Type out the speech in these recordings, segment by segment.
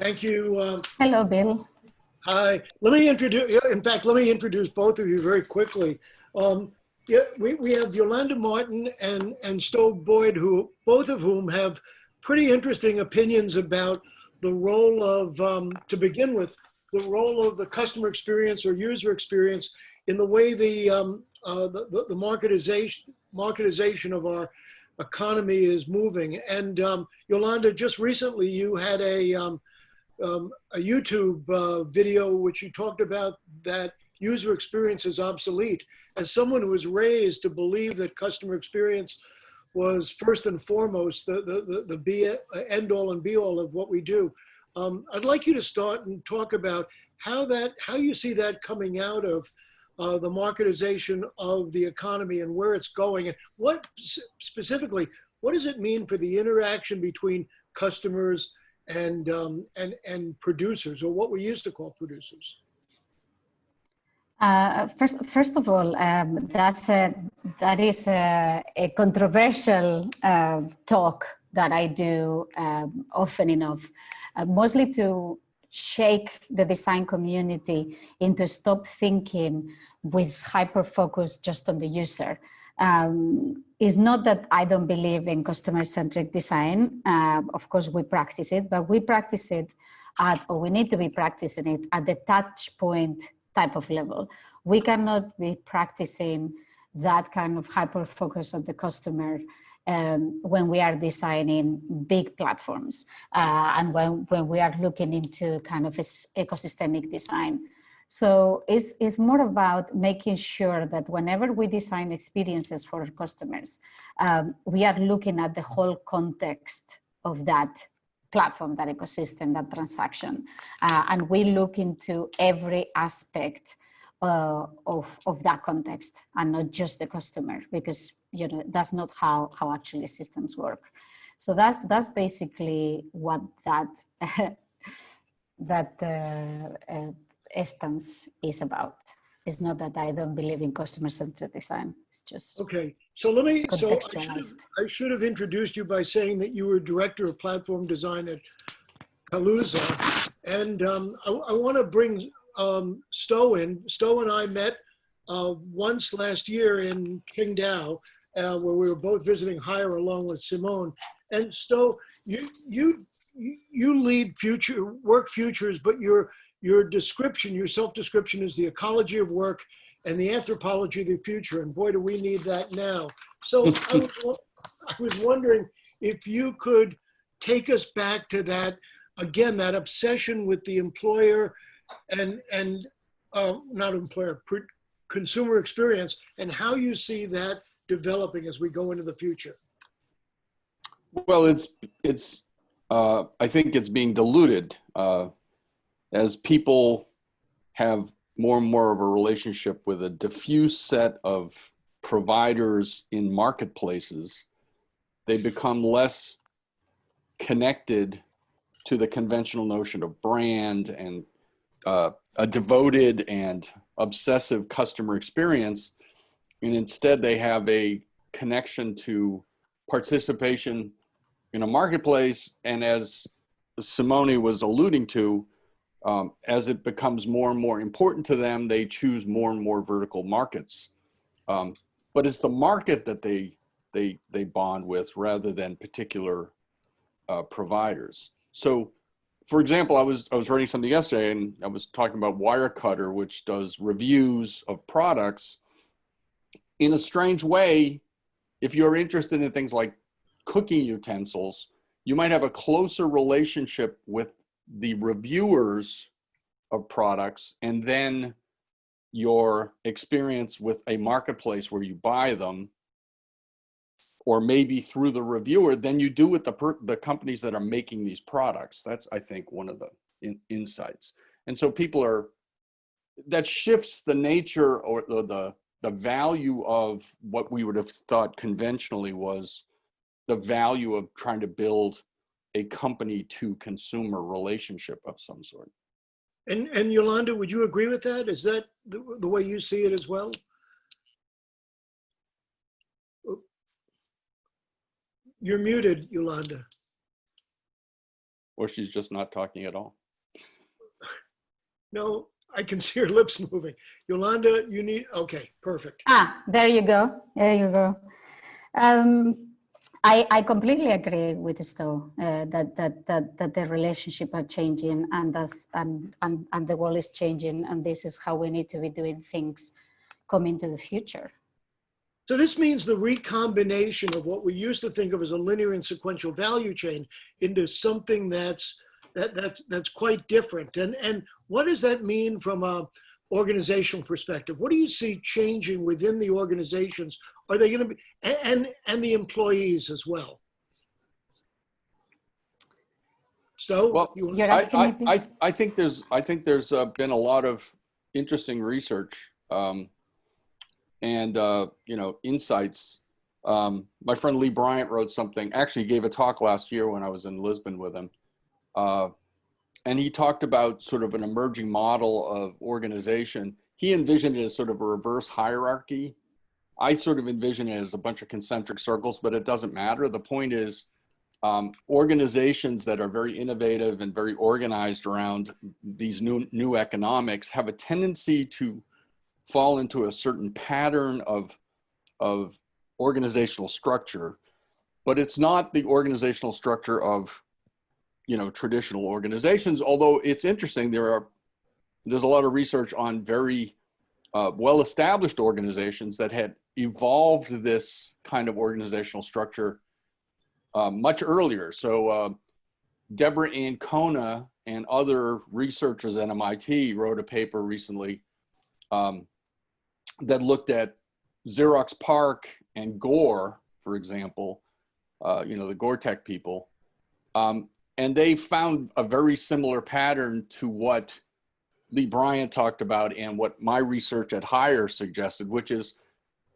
Thank you. Hello, Bill. Hi. Let me introduce, in fact, let me introduce both of you very quickly. Yeah, we have Yolanda Martin and Stowe Boyd, who both of whom have pretty interesting opinions about the role of, to begin with, the role of the customer experience or user experience in the way the marketization of our economy is moving. And Yolanda, just recently you had a YouTube video which you talked about that user experience is obsolete. As someone who was raised to believe that customer experience was first and foremost the end all and be all of what we do, I'd like you to start and talk about how you see that coming out of the marketization of the economy and where it's going, and what specifically, what does it mean for the interaction between customers and producers, or what we used to call producers? First of all, that is a controversial talk that I do often enough, mostly to shake the design community into stop thinking with hyper focus just on the user. It's not that I don't believe in customer-centric design. Of course, we practice it, but we practice it or we need to be practicing it at the touch point type of level. We cannot be practicing that kind of hyper focus on the customer when we are designing big platforms and when we are looking into kind of ecosystemic design. So it's more about making sure that whenever we design experiences for our customers, we are looking at the whole context of that platform, that ecosystem, that transaction. And we look into every aspect of that context and not just the customer, because that's not how actually systems work. So that's basically what that stance is about. It's not that I don't believe in customer-centered design. It's just okay. So let me. So contextualized. I should have introduced you by saying that you were director of platform design at Palooza, and I want to bring Stowe in. Stowe and I met once last year in Qingdao, where we were both visiting Hire along with Simone. And Stowe, you lead work futures, but your description, your self-description is the ecology of work and the anthropology of the future. And boy, do we need that now. So I was wondering if you could take us back to that, again, that obsession with the employer and not employer, consumer experience, and how you see that developing as we go into the future. Well, I think it's being diluted as people have more and more of a relationship with a diffuse set of providers in marketplaces. They become less connected to the conventional notion of brand and a devoted and obsessive customer experience. And instead they have a connection to participation in a marketplace. And as Simone was alluding to, as it becomes more and more important to them, they choose more and more vertical markets. But it's the market that they bond with rather than particular providers. So, for example, I was writing something yesterday, and I was talking about Wirecutter, which does reviews of products. In a strange way, if you're interested in things like cooking utensils, you might have a closer relationship with the reviewers of products, and then your experience with a marketplace where you buy them, or maybe through the reviewer, than you do with the companies that are making these products. That's, I think, one of the insights. And so that shifts the nature or the value of what we would have thought conventionally was the value of trying to build a company to consumer relationship of some sort. And Yolanda, would you agree with that? Is that the way you see it as well? You're muted, Yolanda. Or she's just not talking at all. No, I can see your lips moving. Yolanda, you need, okay, perfect. Ah, there you go. There you go. I completely agree with Stowe that the relationship are changing and the world is changing, and this is how we need to be doing things coming to the future. So this means the recombination of what we used to think of as a linear and sequential value chain into something that's quite different. And what does that mean from a organizational perspective? What do you see changing within the organizations? Are they going to be, and the employees as well? So, well, I think there's been a lot of interesting research and insights. My friend Lee Bryant wrote something. Actually, he gave a talk last year when I was in Lisbon with him. And he talked about sort of an emerging model of organization. He envisioned it as sort of a reverse hierarchy. I sort of envision it as a bunch of concentric circles, but it doesn't matter. The point is, organizations that are very innovative and very organized around these new economics have a tendency to fall into a certain pattern of organizational structure, but it's not the organizational structure of traditional organizations. Although it's interesting, there's a lot of research on very well-established organizations that had evolved this kind of organizational structure much earlier. So Deborah Ancona and other researchers at MIT wrote a paper recently that looked at Xerox PARC and Gore, for example, the Gore-Tex people. And they found a very similar pattern to what Lee Bryant talked about and what my research at Hire suggested, which is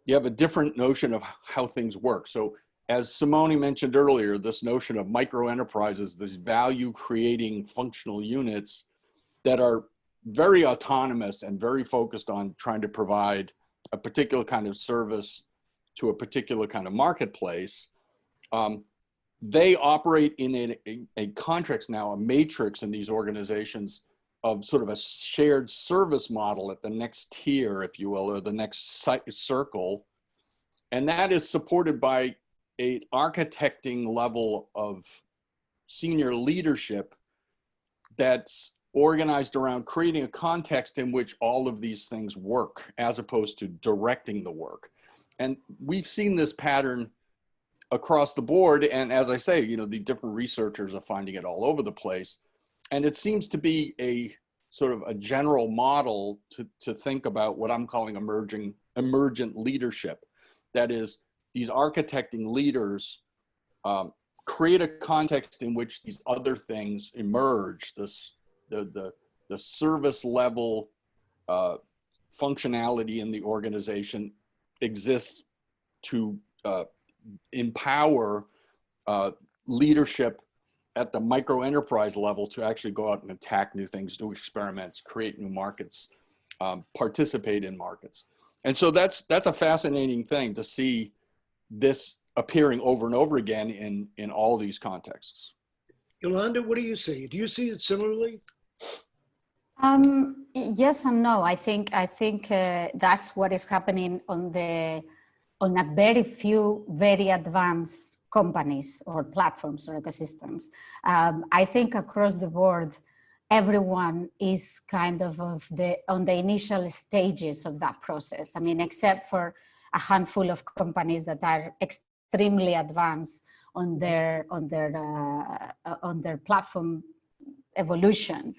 you have a different notion of how things work. So as Simone mentioned earlier, this notion of micro enterprises, these value creating functional units that are very autonomous and very focused on trying to provide a particular kind of service to a particular kind of marketplace. They operate in a context now, a matrix in these organizations of sort of a shared service model at the next tier, if you will, or the next circle. And that is supported by an architecting level of senior leadership that's organized around creating a context in which all of these things work, as opposed to directing the work. And we've seen this pattern across the board. And as I say, the different researchers are finding it all over the place. And it seems to be a sort of a general model to think about what I'm calling emergent leadership. That is, these architecting leaders create a context in which these other things emerge. The service level functionality in the organization exists to empower leadership at the micro enterprise level to actually go out and attack new things, do experiments, create new markets, participate in markets. And so that's a fascinating thing to see this appearing over and over again in all these contexts. Yolanda, what do you see? Do you see it similarly? Yes and no. I think that's what is happening on a very few very advanced companies or platforms or ecosystems. I think across the board, everyone is kind of on the initial stages of that process. I mean, except for a handful of companies that are extremely advanced on their platform evolution.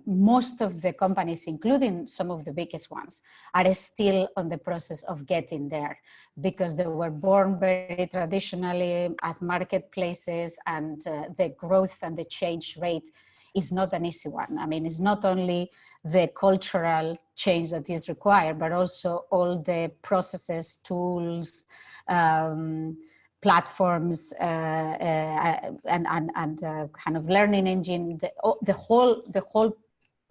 Most of the companies, including some of the biggest ones, are still on the process of getting there because they were born very traditionally as marketplaces, and the growth and the change rate is not an easy one. I mean, it's not only the cultural change that is required, but also all the processes, tools, platforms, and kind of learning engine. The whole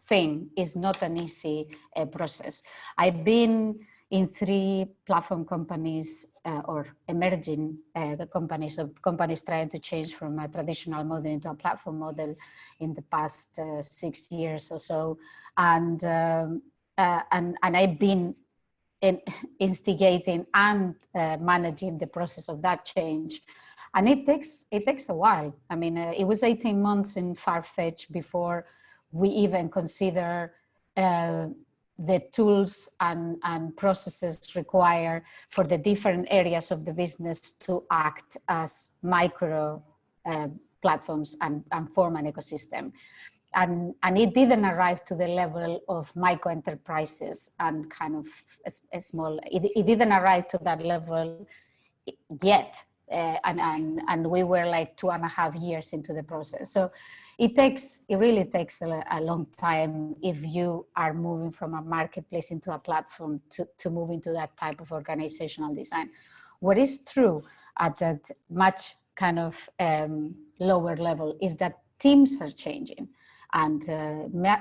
thing is not an easy process. I've been in 3 platform companies or emerging the companies, of companies trying to change from a traditional model into a platform model in the past 6 years or so. And I've been instigating and managing the process of that change. And it takes a while. I mean, it was 18 months in Farfetch before we even consider the tools and processes required for the different areas of the business to act as micro platforms and form an ecosystem. And it didn't arrive to the level of micro enterprises and kind of a small, it didn't arrive to that level yet. And we were like 2.5 years into the process. So it really takes a long time if you are moving from a marketplace into a platform to move into that type of organizational design. What is true at that much kind of lower level is that teams are changing and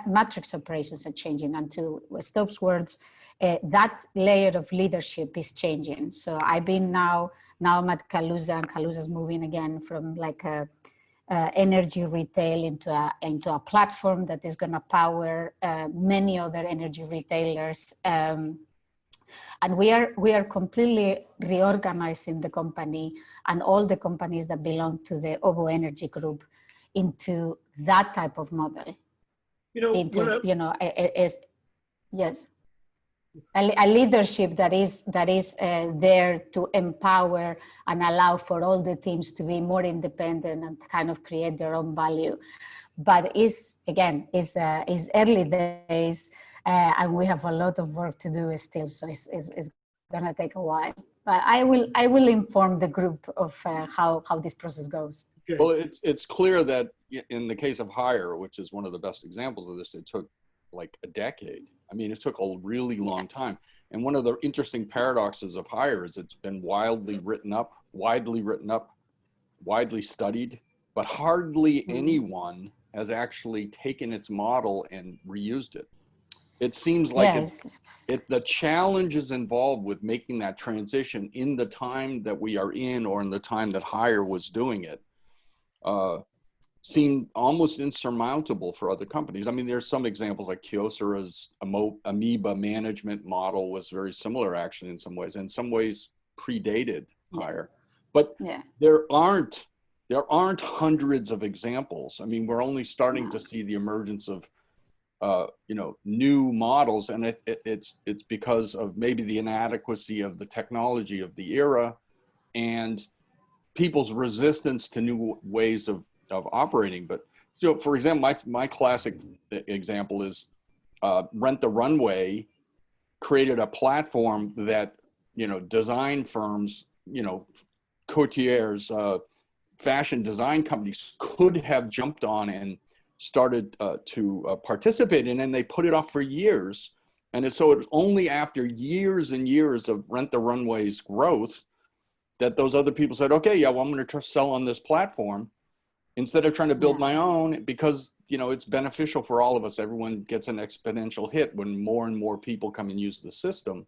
matrix operations are changing. And to Stowe's words, that layer of leadership is changing. So I've been now I'm at Kaluza, and Kaluza's moving again from like a energy retail into a platform that is going to power many other energy retailers. And we are completely reorganizing the company and all the companies that belong to the OVO Energy Group into that type of model. Yes. A leadership that is there to empower and allow for all the teams to be more independent and kind of create their own value. But is early days, and we have a lot of work to do still. So it's gonna take a while. But I will inform the group of how this process goes. Okay. Well, it's clear that in the case of Hire, which is one of the best examples of this, it took like a decade. I mean, it took a really long time. And one of the interesting paradoxes of Hire is it's been widely written up, widely studied, but hardly anyone has actually taken its model and reused it. It seems like the challenges involved with making that transition in the time that we are in, or in the time that Hire was doing it, seemed almost insurmountable for other companies. I mean, there's some examples like Kyocera's amoeba management model was very similar, actually, in some ways predated Hire. But there aren't hundreds of examples. I mean, we're only starting to see the emergence of new models, and it's because of maybe the inadequacy of the technology of the era and people's resistance to new ways of operating. But for example, my classic example is Rent the Runway created a platform that design firms, couturiers, fashion design companies could have jumped on and started to participate in, and they put it off for years. And so it was only after years and years of Rent the Runway's growth that those other people said, okay, yeah, well, I'm going to sell on this platform instead of trying to build my own, because it's beneficial for all of us. Everyone gets an exponential hit when more and more people come and use the system.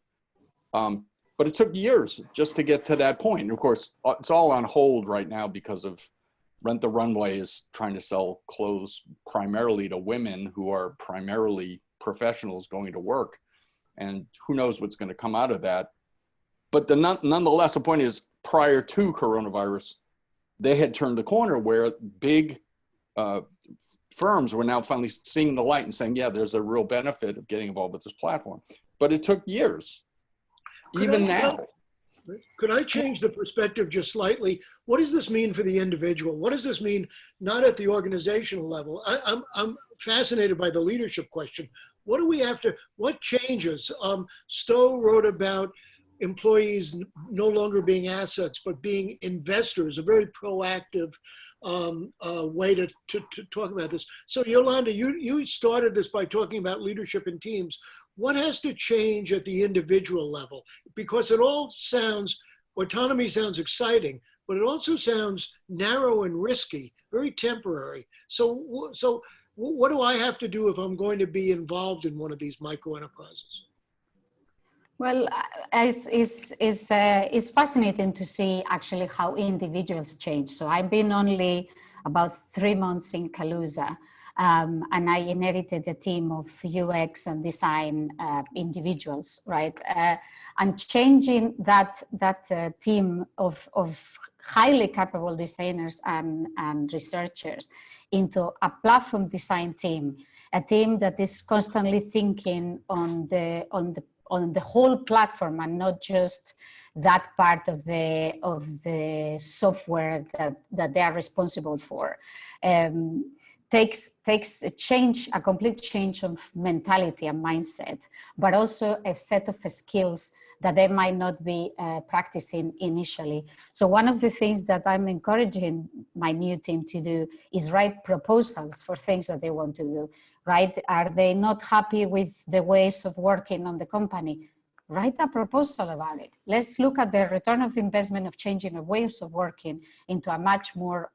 But it took years just to get to that point. And of course, it's all on hold right now because of Rent the Runway is trying to sell clothes primarily to women who are primarily professionals going to work. And who knows what's going to come out of that. But nonetheless, the point is, prior to coronavirus, they had turned the corner where big firms were now finally seeing the light and saying, yeah, there's a real benefit of getting involved with this platform. But it took years, even now. Could I change the perspective just slightly? What does this mean for the individual? What does this mean, not at the organizational level? I'm fascinated by the leadership question. What do we have to, what changes? Stowe wrote about employees no longer being assets, but being investors, a very proactive way to talk about this. So Yolanda, you started this by talking about leadership in teams. What has to change at the individual level? Because it all sounds, autonomy sounds exciting, but it also sounds narrow and risky, very temporary. So what do I have to do if I'm going to be involved in one of these micro enterprises? Well, it's fascinating to see actually how individuals change. So I've been only about 3 months in Calusa, and I inherited a team of UX and design individuals, right? And changing that team of highly capable designers and researchers into a platform design team, a team that is constantly thinking on the whole platform and not just that part of the software that they are responsible for. Takes a complete change of mentality and mindset, but also a set of skills that they might not be practicing initially. So one of the things that I'm encouraging my new team to do is write proposals for things that they want to do, right? Are they not happy with the ways of working on the company? Write a proposal about it. Let's look at the return of investment of changing the ways of working into a much more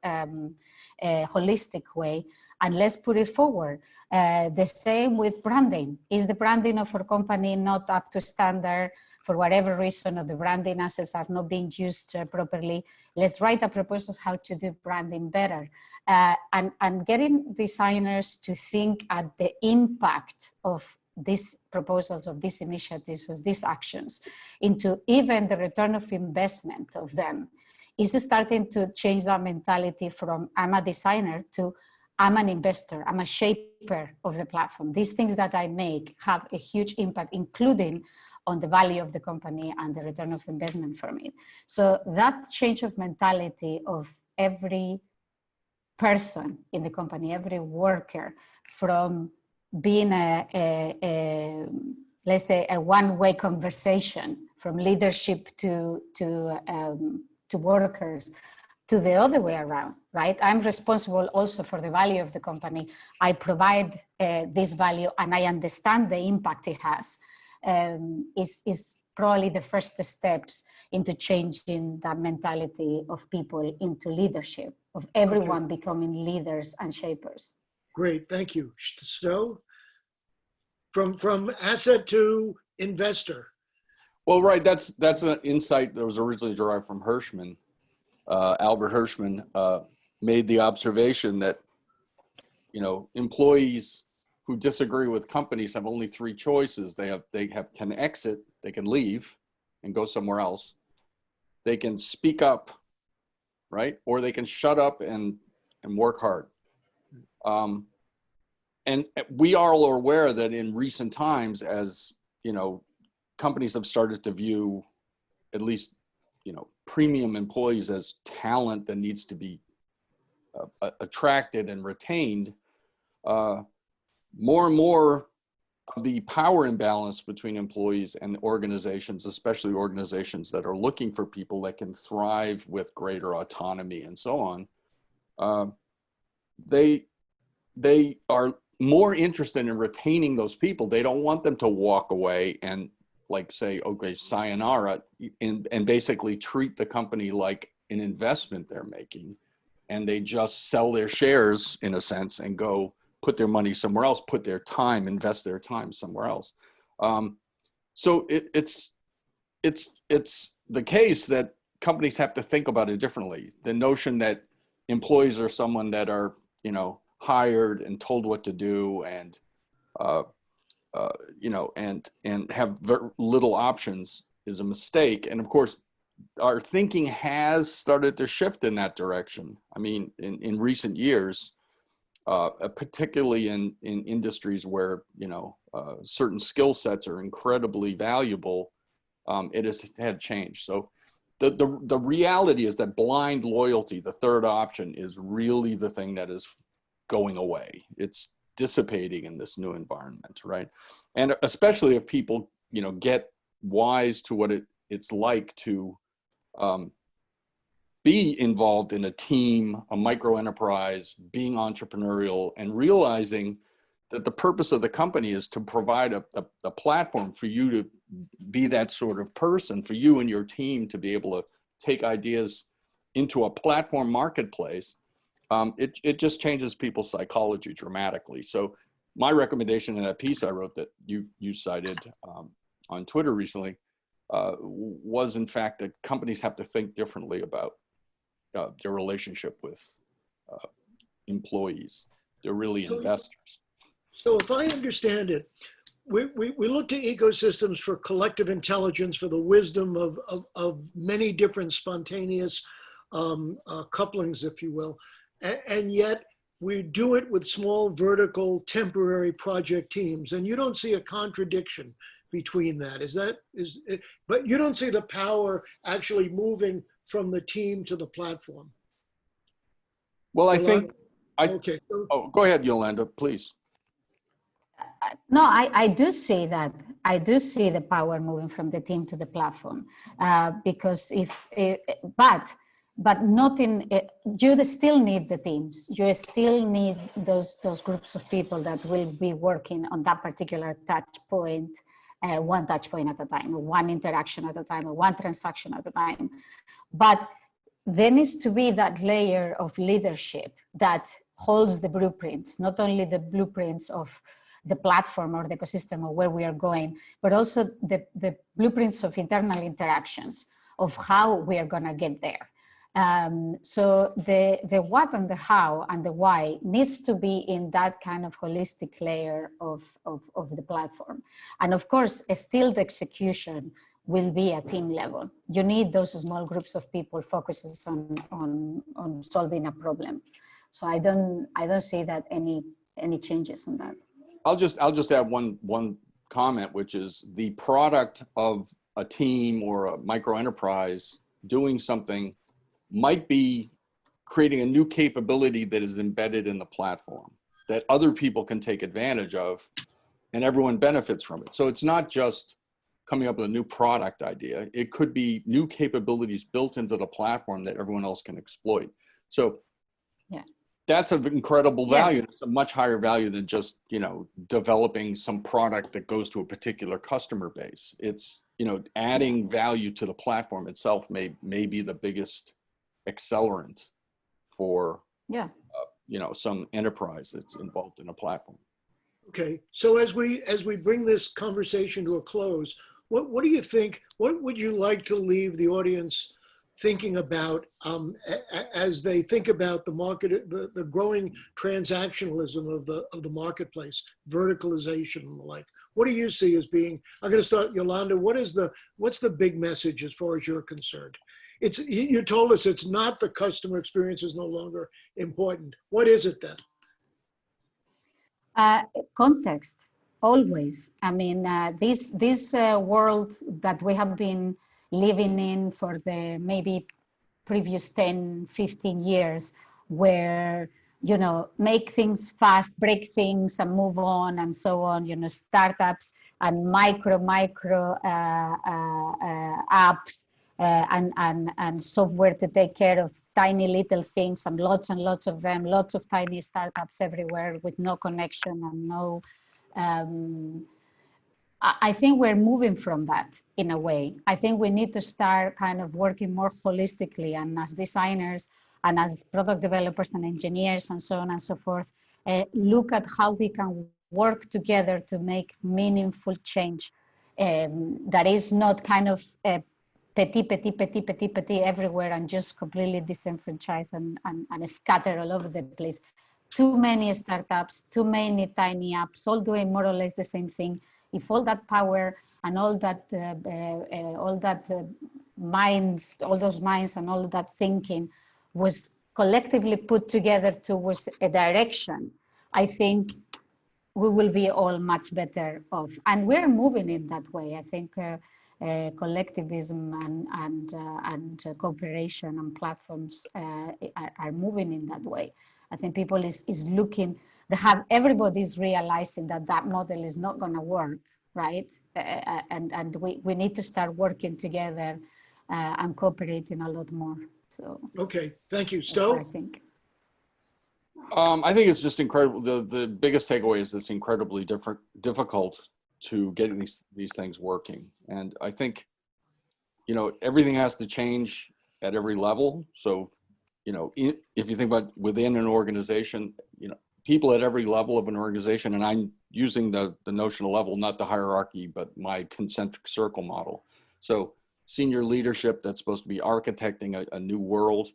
holistic way, and let's put it forward. The same with branding. Is the branding of our company not up to standard? For whatever reason, or the branding assets are not being used properly, let's write a proposal how to do branding better. And getting designers to think at the impact of these proposals, of these initiatives, of these actions, into even the return of investment of them, is starting to change that mentality from I'm a designer to I'm an investor, I'm a shaper of the platform. These things that I make have a huge impact, including on the value of the company and the return of investment from it. So that change of mentality of every person in the company, every worker, from being let's say a one-way conversation from leadership to workers, to the other way around, right? I'm responsible also for the value of the company. I provide this value and I understand the impact it has. Is probably the first steps into changing that mentality of people into leadership, of everyone becoming leaders and shapers. Great, thank you. Stowe, from asset to investor. Well, right, that's an insight that was originally derived from Hirschman. Albert Hirschman made the observation that, employees who disagree with companies have only three choices. They can exit, they can leave and go somewhere else. They can speak up, right? Or they can shut up and work hard. And we are all aware that in recent times, as companies have started to view at least, premium employees as talent that needs to be attracted and retained, more and more of the power imbalance between employees and organizations, especially organizations that are looking for people that can thrive with greater autonomy and so on, they are more interested in retaining those people. They don't want them to walk away and say, okay, sayonara, and basically treat the company like an investment they're making. And they just sell their shares in a sense and go put their money somewhere else, invest their time somewhere else. So it's the case that companies have to think about it differently. The notion that employees are someone that are, hired and told what to do and, and have very little options is a mistake. And of course, our thinking has started to shift in that direction. I mean, in recent years, particularly in industries where, certain skill sets are incredibly valuable, it has had changed. So the reality is that blind loyalty, the third option, is really the thing that is going away. It's dissipating in this new environment, right? And especially if people, get wise to what it's like to be involved in a team, a micro enterprise, being entrepreneurial, and realizing that the purpose of the company is to provide a platform for you to be that sort of person, for you and your team to be able to take ideas into a platform marketplace. It just changes people's psychology dramatically. So my recommendation in that piece I wrote that you cited on Twitter recently was in fact that companies have to think differently about their relationship with employees. They're really investors. So if I understand it, we look to ecosystems for collective intelligence, for the wisdom of many different spontaneous couplings, if you will, and yet we do it with small vertical temporary project teams, and you don't see a contradiction between that. But you don't see the power actually moving from the team to the platform. Well, Yolanda? okay. Oh, go ahead, Yolanda, please. No, I do see that. I do see the power moving from the team to the platform, because but not in. You still need the teams. You still need those groups of people that will be working on that particular touch point, one touch point at a time, one interaction at a time, or one transaction at a time. But there needs to be that layer of leadership that holds the blueprints, not only the blueprints of the platform or the ecosystem of where we are going, but also the blueprints of internal interactions of how we are going to get there. So the what and the how and the why needs to be in that kind of holistic layer of the platform. And of course, still the execution will be at team level. You need those small groups of people focuses on solving a problem. So I don't see that any changes on that. I'll just add one comment, which is the product of a team or a micro enterprise doing something might be creating a new capability that is embedded in the platform that other people can take advantage of, and everyone benefits from it. So it's not just coming up with a new product idea. It could be new capabilities built into the platform that everyone else can exploit. So yeah, that's of incredible value. It's a much higher value than just, developing some product that goes to a particular customer base. It's, adding value to the platform itself may be the biggest accelerant for, some enterprise that's involved in a platform. Okay, so as we bring this conversation to a close, what do you think? What would you like to leave the audience thinking about as they think about the market, the growing transactionalism of the marketplace, verticalization and the like? What do you see as being? I'm going to start, Yolanda. What's the big message as far as you're concerned? You told us it's not the customer experience is no longer important. What is it then? Context, always. I mean, this world that we have been living in for the maybe previous 10, 15 years, where, make things fast, break things and move on and so on, startups and micro apps and software to take care of tiny little things and lots of them, lots of tiny startups everywhere with no connection and no, I think we're moving from that in a way. I think we need to start kind of working more holistically, and as designers and as product developers and engineers and so on and so forth, look at how we can work together to make meaningful change that is not kind of petit everywhere and just completely disenfranchised and scattered all over the place. Too many startups, too many tiny apps, all doing more or less the same thing. If all that power and all those minds and all that thinking was collectively put together towards a direction, I think we will be all much better off. And we're moving in that way. I think collectivism and cooperation and platforms are moving in that way. I think people is looking, everybody's realizing that model is not going to work, right? And we need to start working together and cooperating a lot more. So okay, thank you, Stowe. I think it's just incredible. The biggest takeaway is it's incredibly difficult to get these things working, and I think everything has to change at every level. So if you think about within an organization, people at every level of an organization, and I'm using the notional level, not the hierarchy, but my concentric circle model. So senior leadership that's supposed to be architecting a new world,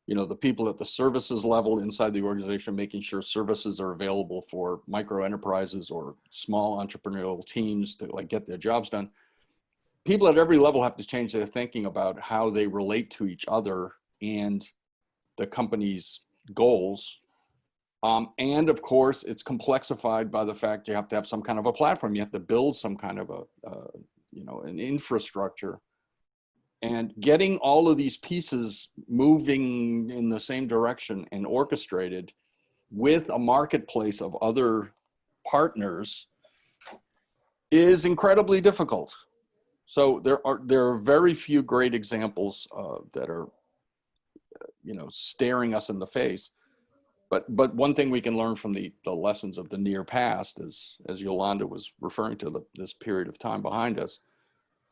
you know, the people at the services level inside the organization, making sure services are available for micro enterprises or small entrepreneurial teams to like get their jobs done. People at every level have to change their thinking about how they relate to each other and the company's goals. And of course, it's complexified by the fact you have to have some kind of a platform. You have to build some kind of an infrastructure. And getting all of these pieces moving in the same direction and orchestrated with a marketplace of other partners is incredibly difficult. So there are very few great examples that are, staring us in the face. But one thing we can learn from the lessons of the near past, as Yolanda was referring to this period of time behind us,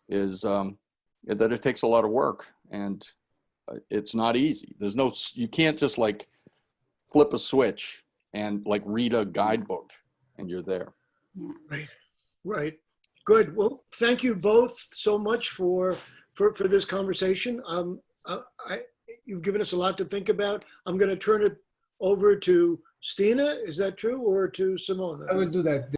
is that it takes a lot of work and it's not easy. You can't just like flip a switch and like read a guidebook and you're there. Right, right. Good. Well, thank you both so much for this conversation. You've given us a lot to think about. I'm going to turn it over to Stina. Is that true? Or to Simona? I will do that.